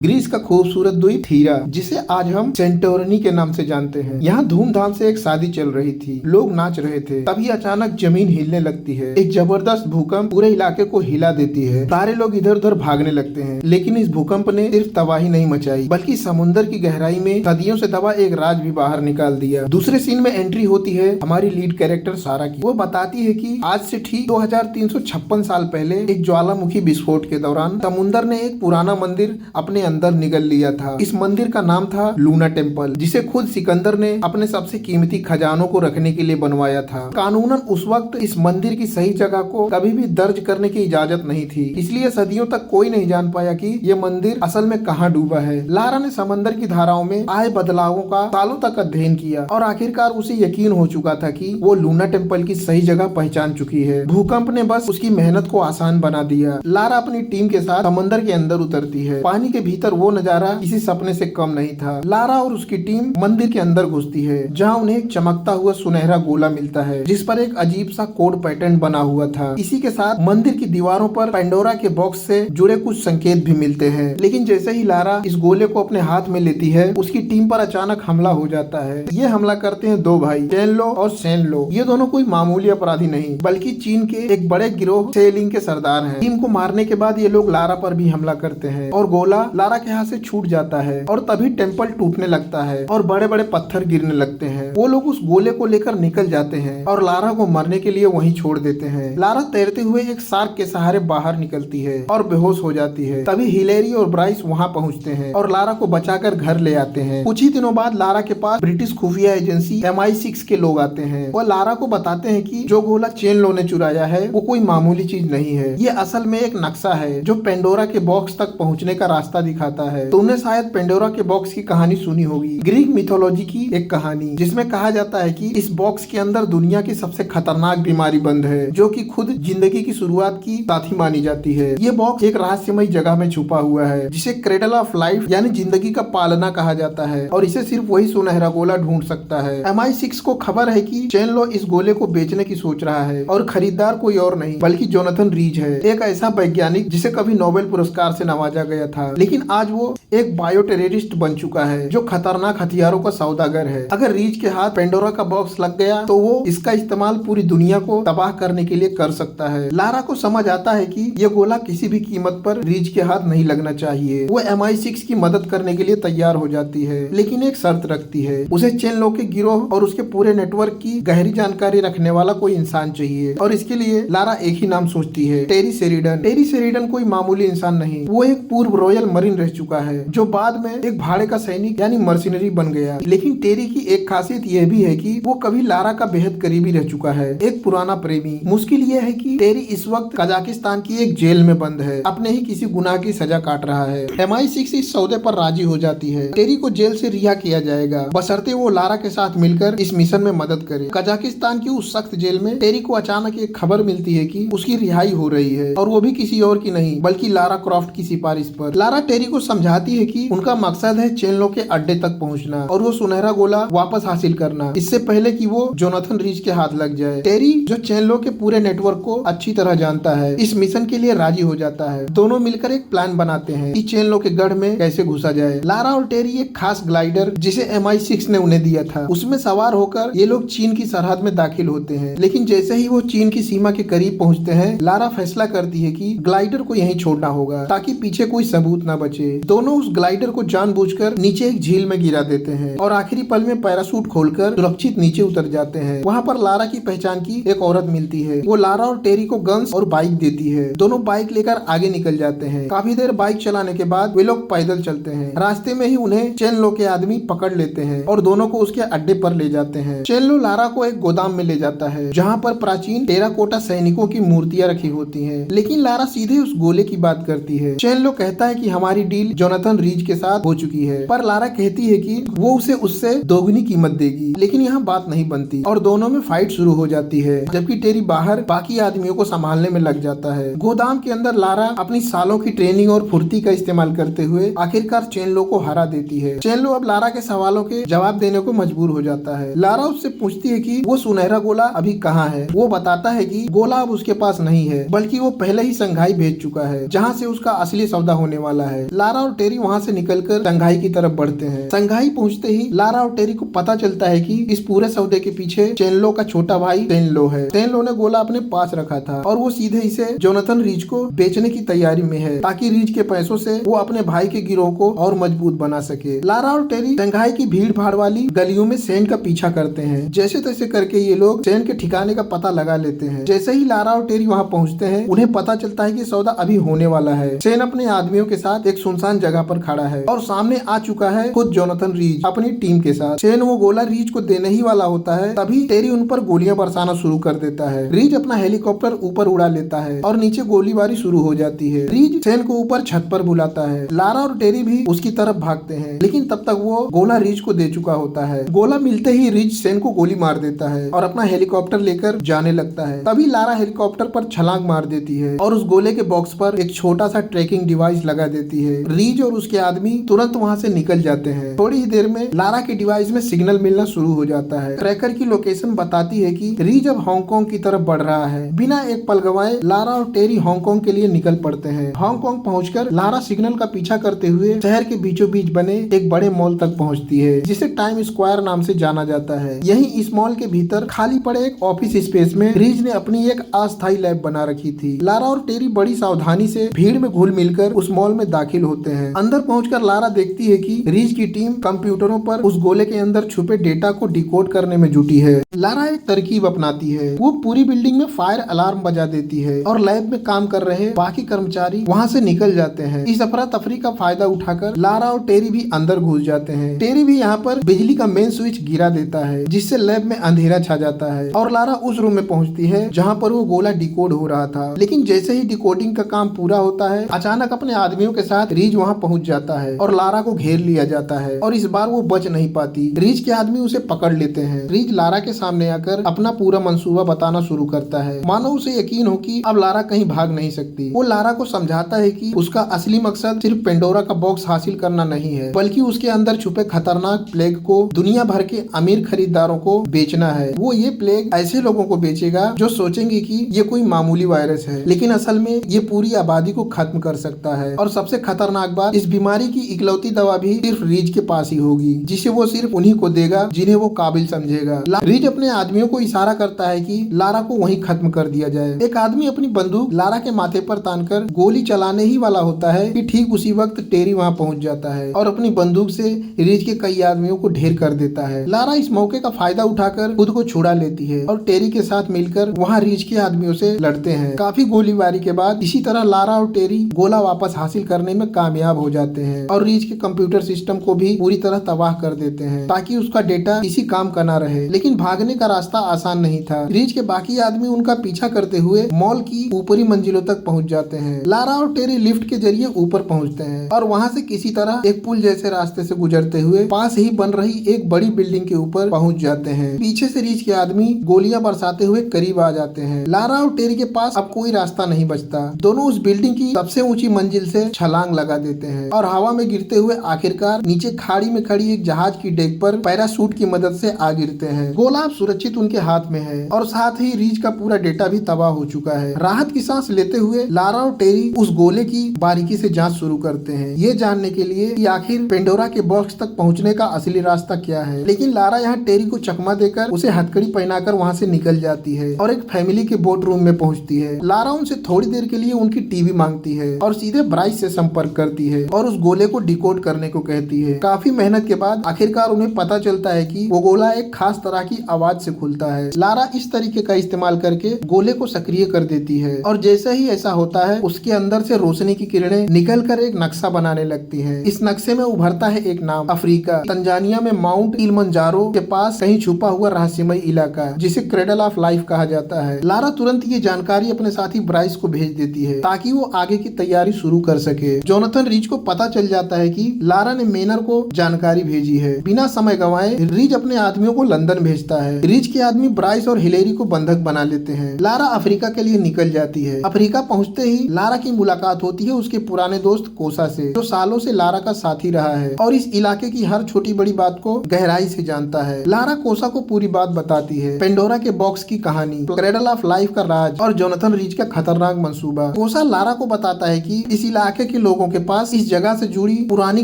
Greece का खूबसूरत द्वीप थीरा, जिसे आज हम सेंटोरिनी के नाम से जानते हैं। यहाँ धूमधाम से एक शादी चल रही थी, लोग नाच रहे थे। तभी अचानक जमीन हिलने लगती है। एक जबरदस्त भूकंप पूरे इलाके को हिला देती है। सारे लोग इधर उधर भागने लगते हैं, लेकिन इस भूकंप ने सिर्फ तबाही नहीं मचाई, बल्कि समुद्र की गहराई में सदियों से दबा एक राज भी बाहर निकाल दिया। दूसरे सीन में एंट्री होती है हमारी लीड कैरेक्टर सारा की। वो बताती है कि आज से ठीक 2356 साल पहले एक ज्वालामुखी विस्फोट के दौरान समुद्र ने एक पुराना मंदिर अपने अंदर निगल लिया था। इस मंदिर का नाम था लूना टेम्पल, जिसे खुद सिकंदर ने अपने सबसे कीमती खजानों को रखने के लिए बनवाया था। कानूनन उस वक्त इस मंदिर की सही जगह को कभी भी दर्ज करने की इजाजत नहीं थी, इसलिए सदियों तक कोई नहीं जान पाया कि ये मंदिर असल में कहाँ डूबा है। लारा ने समंदर की धाराओं में आए बदलावों का सालों तक अध्ययन किया और आखिरकार उसे यकीन हो चुका था कि वो लूना टेम्पल की सही जगह पहचान चुकी है। भूकंप ने बस उसकी मेहनत को आसान बना दिया। लारा अपनी टीम के साथ समंदर के अंदर उतरती है। पानी के भीतर वो नजारा किसी सपने से कम नहीं था। लारा और उसकी टीम मंदिर के अंदर घुसती है, जहाँ उन्हें एक चमकता हुआ सुनहरा गोला मिलता है, जिस पर एक अजीब सा कोड पैटर्न बना हुआ था। इसी के साथ मंदिर की दीवारों पर पेंडोरा के बॉक्स से जुड़े कुछ संकेत भी मिलते हैं। लेकिन जैसे ही लारा इस गोले को अपने हाथ में लेती है, उसकी टीम पर अचानक हमला हो जाता है। ये हमला करते हैं दो भाई, चेनलो और सेनलो। ये दोनों कोई मामूली अपराधी नहीं, बल्कि चीन के एक बड़े गिरोह सेलिंग के सरदार हैं। टीम को मारने के बाद ये लोग लारा पर भी हमला करते हैं और गोला लारा के हाथ से छूट जाता है और तभी टेम्पल टूटने लगता है और बड़े बड़े पत्थर गिरने लगते हैं। वो लोग उस गोले को लेकर निकल जाते हैं और लारा को मरने के लिए वहीं छोड़ देते हैं। लारा तैरते हुए एक शार्क के सहारे बाहर निकलती है और बेहोश हो जाती है। तभी हिलेरी और ब्राइस वहाँ पहुँचते हैं और लारा को बचाकर घर ले आते हैं। कुछ ही दिनों बाद लारा के पास ब्रिटिश खुफिया एजेंसी MI6 के लोग आते हैं। वो लारा को बताते हैं कि जो गोला चेनलो ने चुराया है वो कोई मामूली चीज नहीं है, ये असल में एक नक्शा है जो पेंडोरा के बॉक्स तक पहुंचने का रास्ता दिखाता है। तुमने शायद पेंडोरा के बॉक्स की कहानी सुनी होगी, ग्रीक मिथोलॉजी की एक कहानी, जिसमें कहा जाता है कि इस बॉक्स के अंदर दुनिया की सबसे खतरनाक बीमारी बंद है, जो कि खुद जिंदगी की शुरुआत की साथी मानी जाती है। ये बॉक्स एक रहस्यमय जगह में छुपा हुआ है, जिसे क्रेडल ऑफ लाइफ यानी जिंदगी का पालना कहा जाता है, और इसे सिर्फ वही सुनहरा गोला ढूंढ सकता है। MI6 को खबर है कि चेनलो इस गोले को बेचने की सोच रहा है और खरीदार कोई और नहीं बल्कि जोनाथन रीज है, एक ऐसा वैज्ञानिक जिसे कभी नोबेल पुरस्कार से नवाजा गया था, लेकिन आज वो एक बायो टेररिस्ट बन चुका है जो खतरनाक हथियारों का सौदागर है। अगर रीज के हाथ पेंडोरा का बॉक्स लग गया तो वो इसका इस्तेमाल पूरी दुनिया को तबाह करने के लिए कर सकता है। लारा को समझ आता है कि ये गोला किसी भी कीमत पर रीज के हाथ नहीं लगना चाहिए। वो MI6 की मदद करने के लिए तैयार हो जाती है, लेकिन एक शर्त रखती है, उसे चेनलो के गिरोह और उसके पूरे नेटवर्क की गहरी जानकारी रखने वाला कोई इंसान चाहिए, और इसके लिए लारा एक ही नाम सोचती है, टेरी शेरिडन। टेरी शेरिडन कोई मामूली इंसान नहीं, वो एक पूर्व रॉयल मरीन रह चुका है जो बाद में एक भाड़े का सैनिक यानी मर्सिनरी बन गया। लेकिन टेरी की एक खासियत यह भी है कि वो कभी लारा का बेहद करीबी रह चुका है, एक पुराना प्रेमी। मुश्किल ये है कि टेरी इस वक्त कजाकिस्तान की एक जेल में बंद है, अपने ही किसी गुनाह की सजा काट रहा है। MI6 इस सौदे पर राजी हो जाती है, टेरी को जेल से रिहा किया जाएगा, बशर्ते वो लारा के साथ मिलकर इस मिशन में मदद करे। कजाकिस्तान की उस सख्त जेल में टेरी को अचानक एक खबर मिलती है कि उसकी रिहाई हो रही है, और वो भी किसी और की नहीं बल्कि लारा क्रॉफ्ट की सिफारिश पर। लारा टेरी को समझाती है कि उनका मकसद है चेनलो के अड्डे तक पहुंचना और वो सुनहरा गोला वापस हासिल करना, इससे पहले कि वो जोनाथन रीज के हाथ लग जाए। टेरी, जो चेनलो के पूरे नेटवर्क को अच्छी तरह जानता है, इस मिशन के लिए राजी हो जाता है। दोनों मिलकर एक प्लान बनाते हैं कि चेनलो के गढ़ में कैसे घुसा जाए। लारा और टेरी एक खास ग्लाइडर जिसे MI6 ने उन्हें दिया था, उसमें सवार होकर ये लोग चीन की सरहद में दाखिल होते हैं। लेकिन जैसे ही वो चीन की सीमा के करीब पहुंचते हैं, लारा फैसला करती है कि ग्लाइडर को यहीं छोड़ना होगा ताकि पीछे कोई सबूत न बचे। दोनों उस ग्लाइडर को जानबूझकर नीचे एक झील में गिरा देते हैं और आखिरी पल में पैराशूट खोलकर सुरक्षित नीचे उतर जाते हैं। वहाँ पर लारा की पहचान की एक औरत मिलती है। वो लारा और टेरी को गन्स और बाइक देती है। दोनों बाइक लेकर आगे निकल जाते हैं। काफी देर बाइक चलाने के बाद वे लोग पैदल चलते हैं। रास्ते में ही उन्हें चेनलो के आदमी पकड़ लेते हैं और दोनों को उसके अड्डे पर ले जाते हैं। चेनलो लारा को एक गोदाम में ले जाता है जहाँ पर प्राचीन टेराकोटा सैनिकों की मूर्तियां रखी होती हैं। लेकिन लारा सीधे उस गोले की बात करती है। चेनलो कहता है कि हमारी डील जोनाथन रीज के साथ हो चुकी है, पर लारा कहती है कि वो उसे उससे दोगुनी कीमत देगी। लेकिन यहाँ बात नहीं बनती और दोनों में फाइट शुरू हो जाती है, जबकि टेरी बाहर बाकी आदमियों को संभालने में लग जाता है। गोदाम के अंदर लारा अपनी सालों की ट्रेनिंग और फुर्ती का इस्तेमाल करते हुए आखिरकार चेनलो को हरा देती है। चेनलो अब लारा के सवालों के जवाब देने को मजबूर हो जाता है। लारा उससे पूछती है कि वो सुनहरा गोला अभी कहाँ है। वो बताता है कि गोला अब उसके पास नहीं है, बल्कि वो पहले ही संघाई भेज चुका है, जहाँ से उसका असली सौदा होने वाला है। लारा और टेरी वहाँ से निकलकर शंघाई की तरफ बढ़ते हैं। शंघाई पहुँचते ही लारा और टेरी को पता चलता है कि इस पूरे सौदे के पीछे चेनलो का छोटा भाई चेनलो है। चेनलो ने गोला अपने पास रखा था और वो सीधे इसे जोनाथन रीच को बेचने की तैयारी में है ताकि रीच के पैसों से वो अपने भाई के गिरोह को और मजबूत बना सके। लारा और टेरी शंघाई की भीड़ भाड़ वाली गलियों में सेन का पीछा करते हैं। जैसे तैसे करके ये लोग सेन के ठिकाने का पता लगा लेते हैं। जैसे ही लारा और टेरी वहाँ पहुँचते हैं उन्हें पता चलता है कि सौदा अभी होने वाला है। सेन अपने आदमियों के साथ एक सुनसान जगह पर खड़ा है और सामने आ चुका है खुद जोनाथन रीच अपनी टीम के साथ। सेन वो गोला रीच को देने ही वाला होता है तभी टेरी उन पर गोलियां बरसाना शुरू कर देता है। रीच अपना हेलीकॉप्टर ऊपर उड़ा लेता है और नीचे गोलीबारी शुरू हो जाती है। रीच सेन को ऊपर छत पर बुलाता है। लारा और टेरी भी उसकी तरफ भागते हैं लेकिन तब तक वो गोला रीच को दे चुका होता है। गोला मिलते ही रीच सेन को गोली मार देता है और अपना हेलीकॉप्टर लेकर जाने लगता है। तभी लारा हेलीकॉप्टर पर छलांग मार देती है और उस गोले के बॉक्स पर एक छोटा सा ट्रैकिंग डिवाइस लगा देती है। रीच और उसके आदमी तुरंत वहाँ से निकल जाते हैं। थोड़ी ही देर में लारा के डिवाइस में सिग्नल मिलना शुरू हो जाता है। ट्रैकर की लोकेशन बताती है कि रीच अब हांगकांग की तरफ बढ़ रहा है। बिना एक पल गवाए लारा और टेरी हांगकांग के लिए निकल पड़ते हैं। हांगकांग पहुंचकर लारा सिग्नल का पीछा करते हुए शहर के बीचों बीच बने एक बड़े मॉल तक पहुंचती है जिसे टाइम स्क्वायर नाम से जाना जाता है। यही इस मॉल के भीतर खाली पड़े एक ऑफिस स्पेस में रीच ने अपनी एक अस्थायी लैब बना रखी थी। लारा और टेरी बड़ी सावधानी से भीड़ में घुल मिलकर उस मॉल में दाखिल होते हैं। अंदर पहुंचकर लारा देखती है कि रीच की टीम कंप्यूटरों पर उस गोले के अंदर छुपे डेटा को डिकोड करने में जुटी है। लारा एक तरकीब अपनाती है। वो पूरी बिल्डिंग में फायर अलार्म बजा देती है और लैब में काम कर रहे बाकी कर्मचारी वहाँ से निकल जाते हैं। इस अफरा तफरी का फायदा उठाकर लारा और टेरी भी अंदर घुस जाते हैं। टेरी भी यहाँ पर बिजली का मेन स्विच गिरा देता है जिससे लैब में अंधेरा छा जाता है और लारा उस रूम में पहुँचती है जहाँ पर वो गोला डिकोड हो रहा था। लेकिन जैसे ही डिकोडिंग का काम पूरा होता है अचानक अपने आदमियों के साथ रीच वहाँ पहुँच जाता है और लारा को घेर लिया जाता है और इस बार वो बच नहीं पाती। रीच के आदमी उसे पकड़ लेते हैं। रीच लारा के सामने आकर अपना पूरा मंसूबा बताना शुरू करता है मानो उसे यकीन हो कि अब लारा कहीं भाग नहीं सकती। वो लारा को समझाता है कि उसका असली मकसद सिर्फ पेंडोरा का बॉक्स हासिल करना नहीं है बल्कि उसके अंदर छुपे खतरनाक प्लेग को दुनिया भर के अमीर खरीदारों को बेचना है। वो ये प्लेग ऐसे लोगों को बेचेगा जो सोचेंगे कि ये कोई मामूली वायरस है लेकिन असल में ये पूरी आबादी को खत्म कर सकता है। और सबसे खतरनाक बात, इस बीमारी की इकलौती दवा भी सिर्फ रीच के पास ही होगी जिसे वो सिर्फ उन्हीं को देगा जिन्हें वो काबिल समझेगा। रीच अपने आदमियों को इशारा करता है कि लारा को वहीं खत्म कर दिया जाए। एक आदमी अपनी बंदूक लारा के माथे पर तानकर गोली चलाने ही वाला होता है कि ठीक उसी वक्त टेरी वहां पहुंच जाता है और अपनी बंदूक से रीच के कई आदमियों को ढेर कर देता है। लारा इस मौके का फायदा उठाकर खुद को छुड़ा लेती है और टेरी के साथ मिलकर वहां रीच के आदमियों से लड़ते हैं। काफी गोलीबारी के बाद इसी तरह लारा और टेरी गोला वापस हासिल करने में कामयाब हो जाते हैं और रीच के कंप्यूटर सिस्टम को भी पूरी तरह तबाह कर देते हैं ताकि उसका डेटा किसी काम का ना रहे। लेकिन भागने का रास्ता आसान नहीं था। रीच के बाकी आदमी उनका पीछा करते हुए मॉल की ऊपरी मंजिलों तक पहुंच जाते हैं। लारा और टेरी लिफ्ट के जरिए ऊपर पहुंचते हैं और वहां से किसी तरह एक पुल जैसे रास्ते से गुजरते हुए पास ही बन रही एक बड़ी बिल्डिंग के ऊपर पहुंच जाते हैं। पीछे से रीच के आदमी गोलियां बरसाते हुए करीब आ जाते हैं। लारा और टेरी के पास अब कोई रास्ता नहीं बचता। दोनों उस बिल्डिंग की सबसे ऊंची मंजिल से छलांग लगा देते हैं और हवा में गिरते हुए आखिरकार नीचे खाड़ी में खड़ी एक जहाज की डेक पर पैराशूट की मदद से आ गिरते हैं। गोला अब सुरक्षित उनके हाथ में है और साथ ही रीच का पूरा डेटा भी तबाह हो चुका है। राहत की सांस लेते हुए लारा और टेरी उस गोले की बारीकी से जांच शुरू करते हैं ये जानने के लिए कि आखिर पेंडोरा के बॉक्स तक पहुंचने का असली रास्ता क्या है। लेकिन लारा यहाँ टेरी को चकमा देकर उसे हथकड़ी पहनाकर वहाँ से निकल जाती है और एक फैमिली के बोर्ड रूम में पहुँचती है। लारा उनसे थोड़ी देर के लिए उनकी टीवी मांगती है और सीधे ब्राइस से संपर्क करती है और उस गोले को डिकोड करने को कहती है। काफी मेहनत के बाद आखिरकार उन्हें पता चलता है कि वो गोला एक खास तरह की आवाज से खुलता है। लारा इस तरीके का इस्तेमाल करके गोले को सक्रिय कर देती है और जैसे ही ऐसा होता है उसके अंदर से रोशनी की किरणें निकलकर एक नक्शा बनाने लगती हैं। इस नक्शे में उभरता है एक नाम, अफ्रीका। तंजानिया में माउंट किलिमंजारो के पास कहीं छुपा हुआ रहस्यमय इलाका जिसे क्रेडल ऑफ लाइफ कहा जाता है। लारा तुरंत ये जानकारी अपने साथी ब्राइस को भेज देती है ताकि वो आगे की तैयारी शुरू कर सके। जोनाथन रीच को पता चल जाता है कि लारा ने मेनर को जानकारी भेजी है। बिना समय गंवाए रीच अपने आदमियों को लंदन भेजता है। रीच के आदमी ब्राइस और हिलेरी को बंधक बना लेते हैं। लारा अफ्रीका के लिए निकल जाती है। अफ्रीका पहुंचते ही लारा की मुलाकात होती है उसके पुराने दोस्त कोसा से, जो सालों से लारा का साथी रहा है और इस इलाके की हर छोटी बड़ी बात को गहराई से जानता है। लारा कोसा को पूरी बात बताती है, पेंडोरा के बॉक्स की कहानी, क्रेडल ऑफ लाइफ का राज और जोनाथन रीच का खतरनाक मंसूबा। कोसा लारा को बताता है कि इस इलाके के लोगों लोगों के पास इस जगह से जुड़ी पुरानी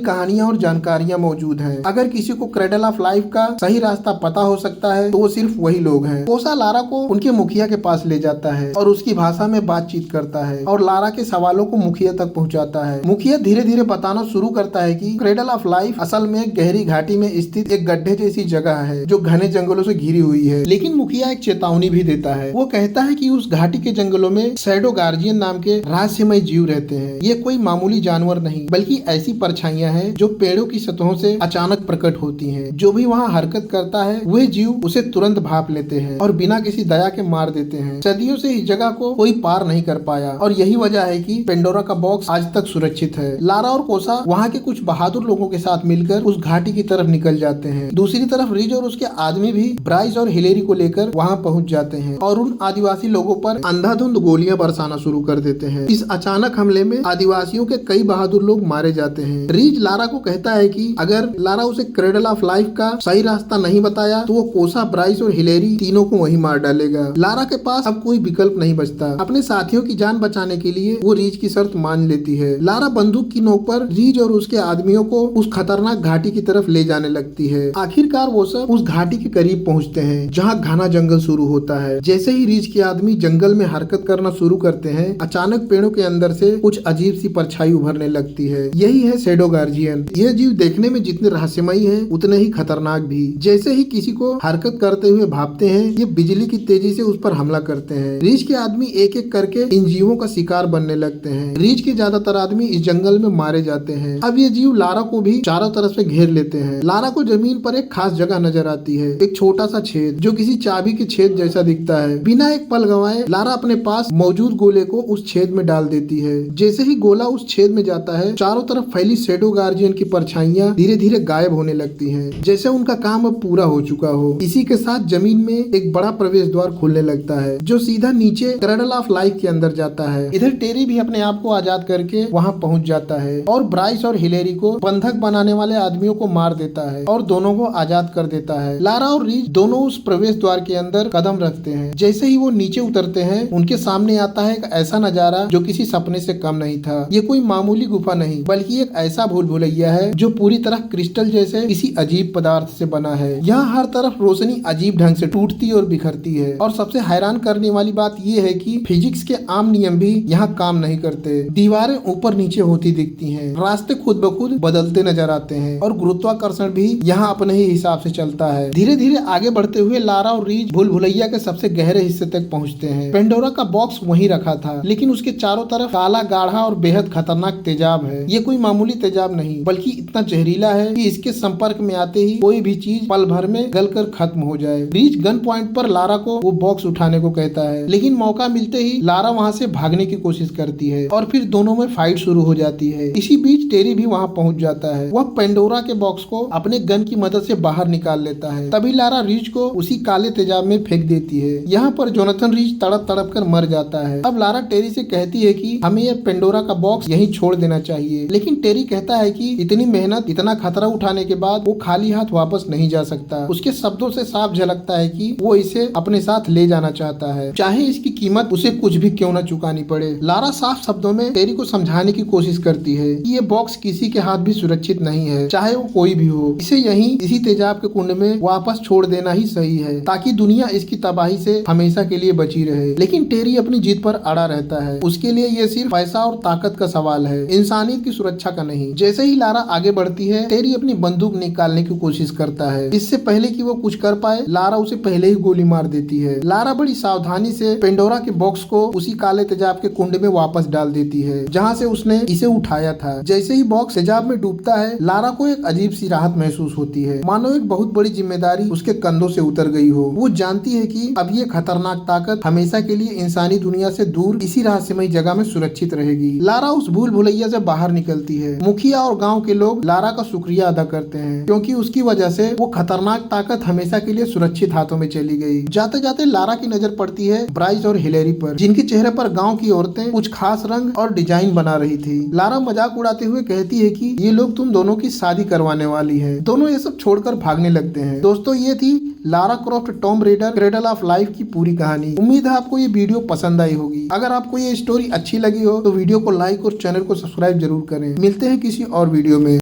कहानियां और जानकारियां मौजूद हैं। अगर किसी को क्रेडल ऑफ लाइफ का सही रास्ता पता हो सकता है तो वो सिर्फ वही लोग हैं। कोसा लारा को उनके मुखिया के पास ले जाता है और उसकी भाषा में बातचीत करता है और लारा के सवालों को मुखिया तक पहुंचाता है। मुखिया धीरे धीरे बताना शुरू करता है कि क्रेडल ऑफ लाइफ असल में एक गहरी घाटी में स्थित एक गड्ढे जैसी जगह है जो घने जंगलों से घिरी हुई है। लेकिन मुखिया एक चेतावनी भी देता है। वो कहता है कि उस घाटी के जंगलों में शैडो गार्जियन नाम के रहस्यमय जीव रहते हैं। ये कोई मामूली जानवर नहीं बल्कि ऐसी परछाइयां हैं जो पेड़ों की सतहों से अचानक प्रकट होती हैं। जो भी वहाँ हरकत करता है वे जीव उसे तुरंत भाप लेते हैं और बिना किसी दया के मार देते हैं। सदियों से इस जगह को कोई पार नहीं कर पाया और यही वजह है कि पेंडोरा का बॉक्स आज तक सुरक्षित है। लारा और कोसा वहाँ के कुछ बहादुर लोगों के साथ मिलकर उस घाटी की तरफ निकल जाते हैं। दूसरी तरफ रिज और उसके आदमी भी ब्राइस और हिलेरी को लेकर वहाँ पहुँच जाते हैं और उन आदिवासी लोगों पर अंधाधुंध गोलियां बरसाना शुरू कर देते हैं। इस अचानक हमले में आदिवासियों के कई बहादुर लोग मारे जाते हैं। रीज लारा को कहता है कि अगर लारा उसे क्रेडल ऑफ लाइफ का सही रास्ता नहीं बताया तो वो कोसा, ब्राइस और हिलेरी तीनों को वहीं मार डालेगा। लारा के पास अब कोई विकल्प नहीं बचता। अपने साथियों की जान बचाने के लिए वो रीज की शर्त मान लेती है। लारा बंदूक की नोक पर रीज और उसके आदमियों को उस खतरनाक घाटी की तरफ ले जाने लगती है। आखिरकार वो सब उस घाटी के करीब पहुँचते हैं जहाँ घना जंगल शुरू होता है। जैसे ही रीज के आदमी जंगल में हरकत करना शुरू करते हैं अचानक पेड़ों के अंदर से कुछ अजीब सी परछाई उभरने लगती है। यही है शैडो गार्जियन। यह जीव देखने में जितने रहस्यमयी है उतने ही खतरनाक भी। जैसे ही किसी को हरकत करते हुए भापते हैं ये बिजली की तेजी से उस पर हमला करते हैं। रीज के आदमी एक एक करके इन जीवों का शिकार बनने लगते हैं। रीज के ज्यादातर आदमी इस जंगल में मारे जाते हैं। अब ये जीव लारा को भी चारों तरफ से घेर लेते हैं। लारा को जमीन पर एक खास जगह नजर आती है, एक छोटा सा छेद जो किसी चाबी के छेद जैसा दिखता है। बिना एक पल गंवाए लारा अपने पास मौजूद गोले को उस छेद में डाल देती है। जैसे ही गोला उस छेद में जाता है चारों तरफ फैली शैडो गार्जियन की परछाइयां धीरे धीरे गायब होने लगती हैं, जैसे उनका काम अब पूरा हो चुका हो। इसी के साथ जमीन में एक बड़ा प्रवेश द्वार खुलने लगता है जो सीधा नीचे क्रेडल ऑफ लाइफ के अंदर जाता है। इधर टेरी भी अपने आप को आजाद करके वहाँ पहुँच जाता है और ब्राइस और हिलेरी को बंधक बनाने वाले आदमियों को मार देता है और दोनों को आजाद कर देता है। लारा और रीज दोनों उस प्रवेश द्वार के अंदर कदम रखते हैं। जैसे ही वो नीचे उतरते हैं उनके सामने आता है एक ऐसा नजारा जो किसी सपने से कम नहीं था। ये कोई मामूली गुफा नहीं बल्कि एक ऐसा भूल भुलैया है जो पूरी तरह क्रिस्टल जैसे किसी अजीब पदार्थ से बना है। यहाँ हर तरफ रोशनी अजीब ढंग से टूटती और बिखरती है और सबसे हैरान करने वाली बात ये है कि फिजिक्स के आम नियम भी यहाँ काम नहीं करते। दीवारें ऊपर नीचे होती दिखती हैं, रास्ते खुद ब खुद बदलते नजर आते हैं और गुरुत्वाकर्षण भी यहाँ अपने ही हिसाब से चलता है। धीरे धीरे आगे बढ़ते हुए लारा और रीज भूल भुलैया के सबसे गहरे हिस्से तक पहुँचते हैं। पेंडोरा का बॉक्स वहीं रखा था लेकिन उसके चारों तरफ काला, गाढ़ा और बेहद खतरनाक तेजाब है। ये कोई मामूली तेजाब नहीं बल्कि इतना जहरीला है कि इसके संपर्क में आते ही कोई भी चीज पल भर में गलकर खत्म हो जाए। रीज गन पॉइंट पर लारा को वो बॉक्स उठाने को कहता है लेकिन मौका मिलते ही लारा वहाँ से भागने की कोशिश करती है और फिर दोनों में फाइट शुरू हो जाती है। इसी बीच टेरी भी वहाँ पहुँच जाता है। वह पेंडोरा के बॉक्स को अपने गन की मदद से बाहर निकाल लेता है। तभी लारा रीज को उसी काले तेजाब में फेंक देती है। यहाँ पर जोनाथन रीज तड़प तड़प कर मर जाता है। अब लारा टेरी से कहती है कि हमें यह पेंडोरा का बॉक्स यहीं छोड़ देना चाहिए, लेकिन टेरी कहता है कि इतनी मेहनत, इतना खतरा उठाने के बाद वो खाली हाथ वापस नहीं जा सकता। उसके शब्दों से साफ झलकता है कि वो इसे अपने साथ ले जाना चाहता है, चाहे इसकी कीमत उसे कुछ भी क्यों न चुकानी पड़े। लारा साफ शब्दों में टेरी को समझाने की कोशिश करती है कि ये बॉक्स किसी के हाथ भी सुरक्षित नहीं है, चाहे वो कोई भी हो। इसे यहीं इसी तेजाब के कुंड में वापस छोड़ देना ही सही है ताकि दुनिया इसकी तबाही से हमेशा के लिए बची रहे। लेकिन टेरी अपनी जीत पर अड़ा रहता है। उसके लिए ये सिर्फ पैसा और ताकत का सवाल है, इंसानियत की सुरक्षा का नहीं। जैसे ही लारा आगे बढ़ती है टेरी अपनी बंदूक निकालने की कोशिश करता है। इससे पहले कि वो कुछ कर पाए लारा उसे पहले ही गोली मार देती है। लारा बड़ी सावधानी से पेंडोरा के बॉक्स को उसी काले तेजाब के कुंड में वापस डाल देती है जहाँ से उसने इसे उठाया था। जैसे ही बॉक्स तेजाब में डूबता है लारा को एक अजीब सी राहत महसूस होती है, मानो एक बहुत बड़ी जिम्मेदारी उसके कंधों से उतर गई हो। वो जानती है कि अब ये खतरनाक ताकत हमेशा के लिए इंसानी दुनिया से दूर इसी रहस्यमयी जगह में सुरक्षित रहेगी। लारा उस भूल भुलैया से बाहर निकलती है। मुखिया और गांव के लोग लारा का शुक्रिया अदा करते हैं क्योंकि उसकी वजह से वो खतरनाक ताकत हमेशा के लिए सुरक्षित हाथों में चली गई। जाते जाते लारा की नजर पड़ती है ब्राइस और हिलेरी पर, जिनके चेहरे पर गांव की औरतें कुछ खास रंग और डिजाइन बना रही थी। लारा मजाक उड़ाते हुए कहती है कि ये लोग तुम दोनों की शादी करवाने वाली है। दोनों ये सब छोड़कर भागने लगते हैं। दोस्तों, ये थी Lara Croft Tomb Raider cradle of life की पूरी कहानी। उम्मीद है आपको ये वीडियो पसंद आई होगी। अगर आपको ये स्टोरी अच्छी लगी हो तो वीडियो को लाइक और चैनल को को सब्सक्राइब जरूर करें। मिलते हैं किसी और वीडियो में।